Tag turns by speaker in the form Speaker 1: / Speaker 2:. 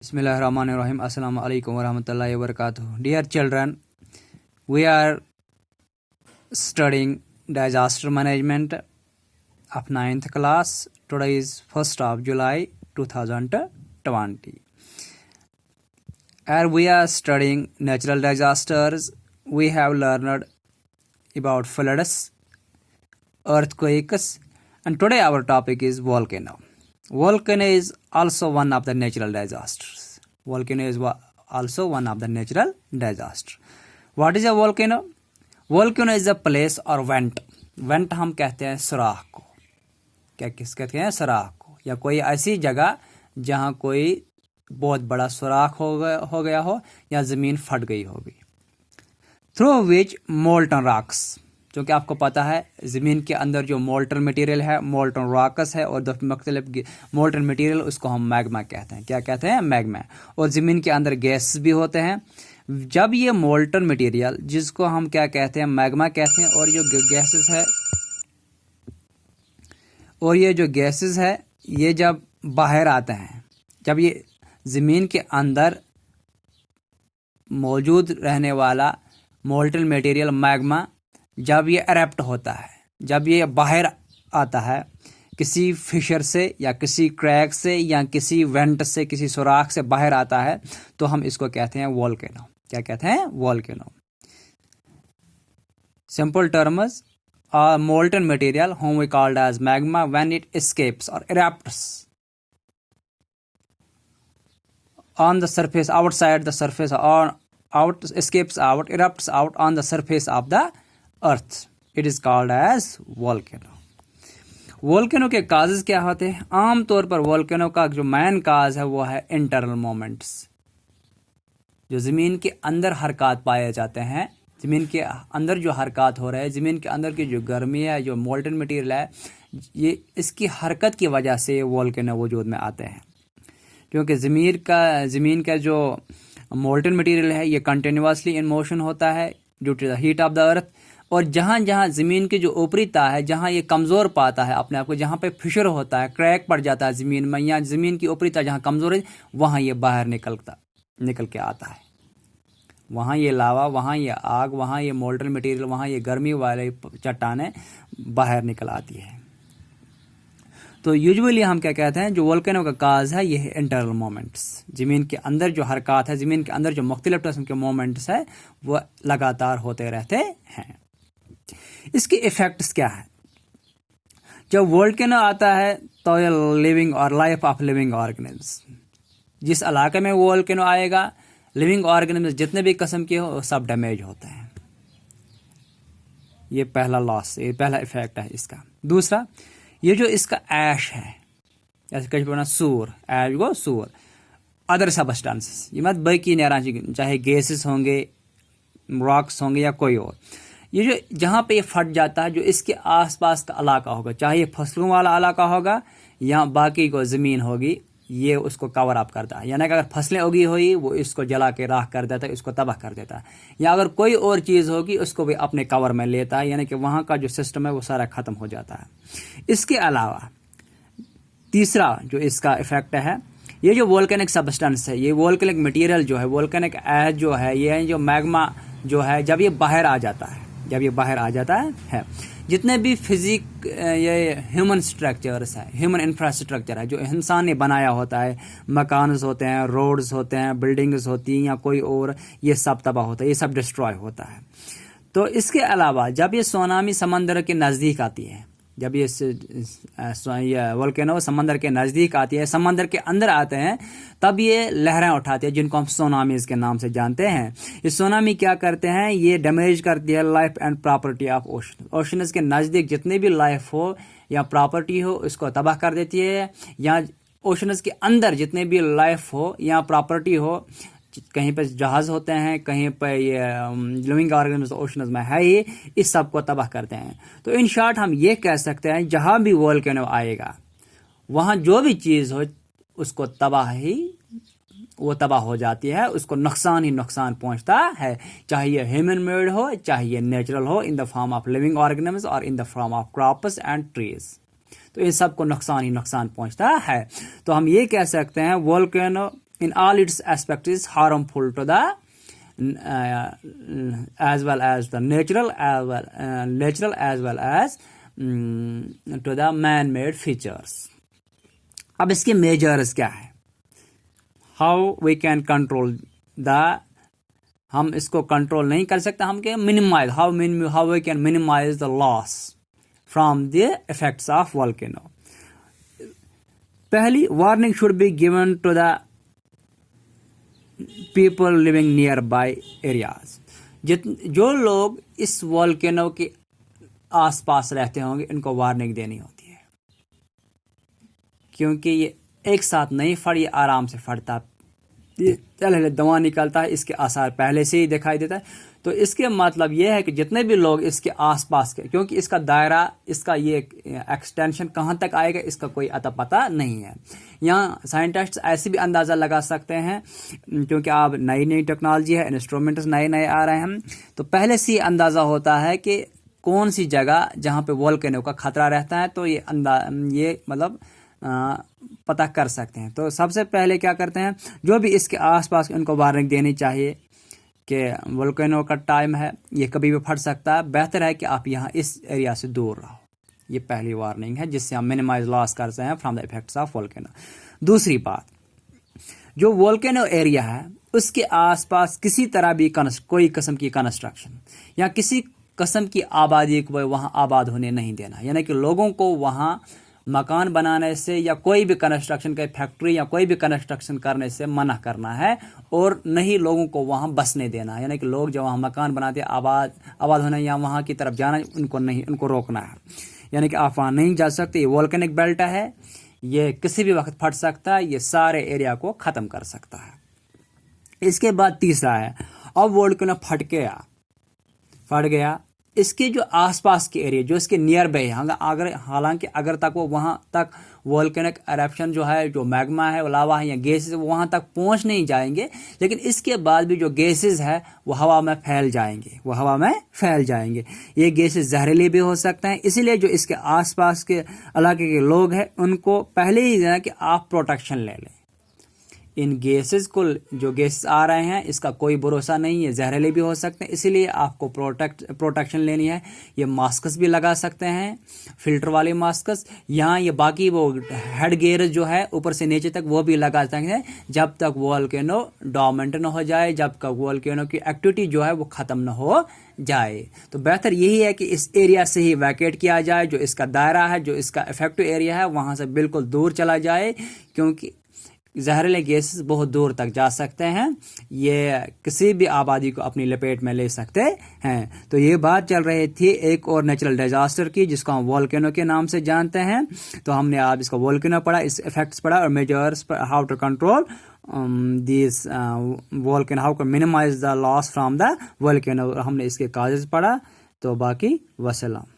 Speaker 1: Bismillahirrahmanirrahim. Assalamu alaikum warahmatullahi wabarakatuh. Dear children, we are studying disaster management of 9th class. Today is 1st of July 2020. As we are studying natural disasters, we have learned about floods, earthquakes, and today our topic is volcano. Volcano is also one of the natural disasters. Volcano is also one of the natural disasters. What is a volcano? Volcano is a place or vent. Vent हम कहते हैं सुराख को. क्या किस कहते हैं? सुराख को. या कोई ऐसी जगह जहाँ कोई बहुत बड़ा सुराख हो गया हो या ज़मीन फट गई होगी. Through which molten rocks. क्योंकि आपको पता है ज़मीन के अंदर जो मोल्टन मटेरियल है, मोल्टन रॉकस है, और मुख्तलिफ मोल्टन मटेरियल उसको हम मैग्मा कहते हैं. क्या कहते हैं? मैग्मा. और ज़मीन के अंदर गैस भी होते हैं. जब ये मोल्टन मटेरियल, जिसको हम क्या कहते हैं? मैग्मा कहते हैं, और ये जो गैसेस है ये जब बाहर आते हैं, जब ये ज़मीन के अंदर मौजूद रहने वाला मोल्टन मटेरियल मैग्मा जब ये एरप्ट होता है, जब ये बाहर आता है किसी फिशर से या किसी क्रैक से या किसी वेंट से, किसी सुराख से बाहर आता है, तो हम इसको कहते हैं वोल्केनो. क्या कहते हैं? Volcano. Simple terms, molten material whom we called as magma when it escapes or erupts on the surface, outside the surface, or escapes out, erupts out on the surface of the earth, it is called as volcano. Volcano के causes क्या होते हैं? आमतौर पर volcano का जो main काज है वो है इंटरनल मोमेंट्स. जो ज़मीन के अंदर हरकत पाए जाते हैं, ज़मीन के अंदर जो हरकत हो रहा है, ज़मीन के अंदर की जो गर्मी है, जो मोल्टन मटेरियल है, ये इसकी हरकत की वजह से वोल्केनो वजूद में आते हैं. क्योंकि ज़मीन का जो मोल्टन मटेरियल है ये कंटिन्यूसली इन मोशन होता है due to the heat of the earth. और जहाँ जहाँ ज़मीन की जो ऊपरी तह है, जहाँ ये कमज़ोर पाता है अपने आप को, जहाँ पे फिशर होता है, क्रैक पड़ जाता है ज़मीन में, या ज़मीन की ऊपरी तह जहाँ कमज़ोर है, वहाँ ये बाहर निकल के आता है. वहाँ ये लावा, वहाँ ये आग, वहाँ ये मोल्टन मटेरियल, वहाँ ये गर्मी वाले चट्टानें बाहर निकल आती है. तो यूजुअली हम क्या कहते हैं, जो वोल्केनो का काज है ये है इंटरनल मोमेंट्स. ज़मीन के अंदर जो हरकत है, ज़मीन के अंदर जो मुख्तलिफ किस्म के मोमेंट्स है वो लगातार होते रहते हैं. इसके इफ़ेक्ट्स क्या है? जब वोल्केनो आता है तो ये लिविंग और लाइफ ऑफ लिविंग ऑर्गेनिम्स, जिस इलाके में वोल्केनो आएगा, लिविंग ऑर्गेनिम्स जितने भी किस्म के हो सब डैमेज होते हैं. ये पहला लॉस, ये पहला इफेक्ट है इसका. दूसरा, ये जो इसका ऐश है, जैसे कहीं बोलना सूर, ऐश गो सूर, अदर सबस्टेंसेस, ये मत बाकी नेरा, चाहे गैसेस होंगे, रॉक्स होंगे या कोई और, ये जो जहाँ पे ये फट जाता है, जो इसके आसपास का इलाका होगा, चाहे ये फसलों वाला इलाका होगा या बाकी को ज़मीन होगी, ये उसको कवर अप करता है. यानी कि अगर फसलें उगी हुई वो इसको जला के राख कर देता है, इसको तबाह कर देता है. या अगर कोई और चीज़ होगी उसको भी अपने कवर में लेता है, यानी कि वहाँ का जो सिस्टम है वो सारा ख़त्म हो जाता है. इसके अलावा तीसरा जो इसका इफ़ेक्ट है, ये जो वोल्केनिक सबस्टेंस है, ये वोल्केनिक मटीरियल जो है, वोल्केनिक ऐश जो है, ये जो मैग्मा जो है, जब ये बाहर आ जाता है, जितने भी ये ह्यूमन स्ट्रक्चर्स है, ह्यूमन इंफ्रास्ट्रक्चर है, जो इंसान ने बनाया होता है, मकान्स होते हैं, रोड्स होते हैं, बिल्डिंग्स होती हैं या कोई और, ये सब तबाह होता है, ये सब डिस्ट्रॉय होता है. तो इसके अलावा जब ये सुनामी समंदर के नज़दीक आती है, जब ये वोल्केनो समंदर के नज़दीक आती है, समंदर के अंदर आते हैं, तब ये लहरें उठाते हैं, जिनको हम सुनामीज़ के नाम से जानते हैं. ये सुनामी क्या करते हैं? ये डैमेज करती है life and property of ocean. Oceans के नज़दीक जितने भी लाइफ हो या प्रॉपर्टी हो उसको तबाह कर देती है, या ओशंस के अंदर जितने भी लाइफ हो या प्रॉपर्टी हो, कहीं पर जहाज़ होते हैं, कहीं पर ये लिविंग ऑर्गेनिम्स ओशंस में है ही, इस सब को तबाह करते हैं. तो इन शॉर्ट हम ये कह सकते हैं, जहाँ भी वोल्केनो आएगा वहाँ जो भी चीज़ हो उसको वो तबाह हो जाती है, उसको नुकसान ही नुकसान पहुँचता है, चाहे ये ह्यूमन मेड हो, चाहे ये नेचुरल हो, in the form of living organisms और in the form of crops and trees. तो इन सब को नुकसान ही नुकसान पहुँचता है. तो हम ये कह सकते हैं volcano in all its aspects is harmful to the as well as the natural as well as to the man-made features. अब इसके मेजर्स क्या है, how we can control the, हम इसको कंट्रोल नहीं कर सकते, हम क्या minimise, how we can minimise the loss from the effects of volcano. पहली, warning should be given to the people living near by areas. जो लोग इस वोल्केनो के आसपास रहते होंगे इनको वार्निंग देनी होती है, क्योंकि ये एक साथ नहीं फट, ये आराम से फटता, पहले दवा निकलता है, इसके आसार पहले से ही दिखाई देता है. तो इसके मतलब ये है कि जितने भी लोग इसके आसपास के, क्योंकि इसका दायरा, इसका ये एक्सटेंशन कहाँ तक आएगा इसका कोई अता पता नहीं है. यहाँ साइंटिस्ट ऐसे भी अंदाज़ा लगा सकते हैं, क्योंकि अब नई नई टेक्नोलॉजी है, इंस्ट्रूमेंट्स नए नए आ रहे हैं, तो पहले से ही अंदाज़ा होता है कि कौन सी जगह जहाँ पे वोल्केनो का खतरा रहता है, तो ये मतलब पता कर सकते हैं. तो सबसे पहले क्या करते हैं, जो भी इसके आसपास उनको वार्निंग देनी चाहिए कि वोल्केनो का टाइम है, ये कभी भी फट सकता है, बेहतर है कि आप यहाँ इस एरिया से दूर रहो. ये पहली वार्निंग है जिससे हम मिनिमाइज लॉस करते हैं from the effects of volcano. दूसरी बात, जो वोल्केनो एरिया है उसके आसपास किसी तरह भी कोई किस्म की कंस्ट्रक्शन या किसी किस्म की आबादी को वहाँ आबाद होने नहीं देना, यानी कि लोगों को वहाँ मकान बनाने से या कोई भी कंस्ट्रक्शन का फैक्ट्री या कोई भी कंस्ट्रक्शन करने से मना करना है, और नहीं लोगों को वहाँ बसने देना, यानी कि लोग जो वहाँ मकान बनाते हैं आबाद होने या वहाँ की तरफ जाना, उनको रोकना है. यानी कि आप वहाँ नहीं जा सकते. ये वोल्केनिक बेल्ट है, ये किसी भी वक्त फट सकता है, ये सारे एरिया को ख़त्म कर सकता है. इसके बाद तीसरा है, अब वोल्केनो फट गया, इसके जो आसपास के एरिया जो इसके नियर बाय है, हालांकि अगर तक वो वहाँ तक वोल्केनिक एरप्शन जो है, जो मैग्मा है, वो लावा है या गैसेस, वो वहाँ तक पहुँच नहीं जाएंगे, लेकिन इसके बाद भी जो गैसेस है वो हवा में फैल जाएंगे. ये गैसेस जहरीले भी हो सकते हैं, इसीलिए जो इसके आसपास के इलाके के लोग हैं उनको पहले ही देना कि आप प्रोटेक्शन ले लें. इन गैसेस को, जो गैसेस आ रहे हैं इसका कोई भरोसा नहीं है, जहरीले भी हो सकते हैं, इसीलिए आपको प्रोटेक्शन लेनी है. ये मास्क्स भी लगा सकते हैं, फिल्टर वाले मास्क्स. यहाँ ये बाकी वो हेड गियर जो है ऊपर से नीचे तक वो भी लगा सकते हैं, जब तक वोल्केनो डोर्मेंट न हो जाए, जब तक वोल्केनो की एक्टिविटी जो है वो ख़त्म न हो जाए. तो बेहतर यही है कि इस एरिया से ही वैकेट किया जाए, जो इसका दायरा है, जो इसका इफेक्टिव एरिया है, वहाँ से बिल्कुल दूर चला जाए, क्योंकि जहरीले गैसेस बहुत दूर तक जा सकते हैं, ये किसी भी आबादी को अपनी लपेट में ले सकते हैं. तो ये बात चल रही थी एक और नेचुरल डिजास्टर की, जिसको हम वोल्केनो के नाम से जानते हैं. तो हमने आज इसको वोल्केनो पढ़ा, इस इफेक्ट्स पढ़ा और measures, how to control this volcano, how to minimise the loss from the volcano, हमने इसके काजेस पढ़ा. तो बाकी वसलाम.